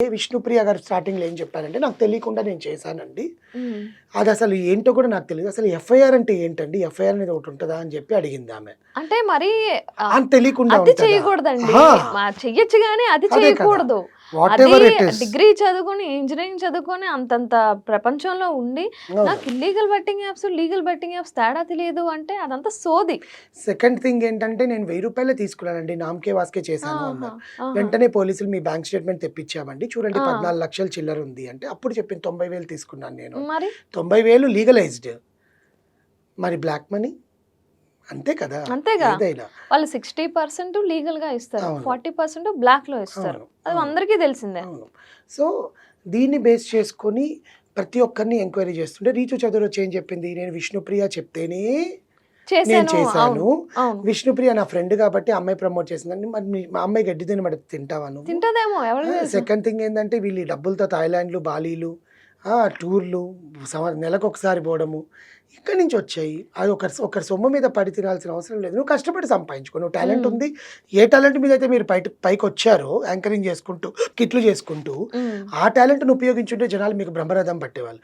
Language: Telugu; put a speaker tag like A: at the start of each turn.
A: విష్ణుప్రియ గారు స్టార్టింగ్‌లో ఏం చెప్పారంటే, నాకు తెలియకుండా నేను చేశానండి.
B: హ్మ్.
A: అది అసలు ఏంటో కూడా నాకు తెలీదు. అసలు ఎఫ్ఐఆర్ అంటే ఏంటండి? ఎఫ్ఐఆర్ అనేది ఒకటి ఉంటదా? అని చెప్పి అడిగిందామె.
B: అంటే మరి
A: అని తెలియకుండా
B: అది
A: ఉంటదా?
B: చేయకూడదండి.
A: ఆ!
B: చెయ్యొచ్చు గానీ అది
A: అదే కదా!
B: చేయకూడదు.
A: వాట్
B: అది
A: ఎవర్ ఇట్ ఈస్.
B: డిగ్రీ చదువుకొని, ఇంజినీరింగ్ చదువుకొని అంతంత ప్రపంచంలో ఉండి,
A: అవును.
B: నాకు illegal betting apps, legal betting apps తేడా తెలియదు అంటే అదంతా సోది.
A: సెకండ్ థింగ్ ఏంటంటే, నేను రూ. 1000 తీసుకున్నానండి. నామ్‌కే వాస్కే చేశాను
B: ఆహా!
A: అన్నారు.
B: ఆహా!
A: వెంటనే పోలీసులు మీ బ్యాంక్ స్టేట్‌మెంట్ తెప్పించామండి. చూడండి
B: ఆ!
A: 14,00,000 చిల్లర ఉంది అంటే, అప్పుడు చెప్పింది 90,000 తీసుకున్నాను నేను.
B: మరి
A: 90,000 లీగలైజ్డ్. మరి బ్లాక్ మనీ? అంతే కదా!
B: అంతేగా.
A: ఏదైనా.
B: వాళ్ళు 60% లీగల్‌గా ఇస్తారు.
A: అవును.
B: 40% బ్లాక్‌లో ఇస్తారు.
A: అవును.
B: అది
A: అవును.
B: అందరికీ తెలిసిందే.
A: అవును. సో, దీన్ని బేస్ చేసుకొని ప్రతి ఒక్కరిని ఎంక్వైరీ చేస్తుంటే, రీతు చదురొచ్చి ఏం చెప్పింది? నేను విష్ణుప్రియ చెప్తేనే నేను
B: చేశాను.
A: చేశాను.
B: అవును. అవును.
A: విష్ణుప్రియ నా ఫ్రెండ్ కాబట్టి ఆ అమ్మాయి ప్రమోట్ చేసిందండి. మరి మా అమ్మాయి గడ్డి తిని మరి తింటావా నువ్వు?
B: తింటదేమో ఎవరికి తెలుసు?
A: సెకండ్ థింగ్ ఏందంటే వీళ్ళు ఈ డబ్బులతో థాయిలాండ్‌లు, బాలీలు, టూర్‌లు నెలకొకసారి పోవడము ఇక్కడి నుంచి వచ్చాయి. అది ఒకరి సొమ్ము మీద పడి తినాల్సిన అవసరం లేదు. నువ్వు కష్టపడి సంపాదించుకో. నువ్వు టాలెంట్
B: హ్మ్.
A: ఉంది. ఏ టాలెంట్ మీద అయితే మీరు పైకొచ్చారో యాంకరింగ్ చేసుకుంటూ, కిట్లు చేసుకుంటూ,
B: హ్మ్.
A: ఆ టాలెంట్‌ని ఉపయోగించుంటే జనాలు మీకు బ్రహ్మరథం పట్టేవాళ్ళు.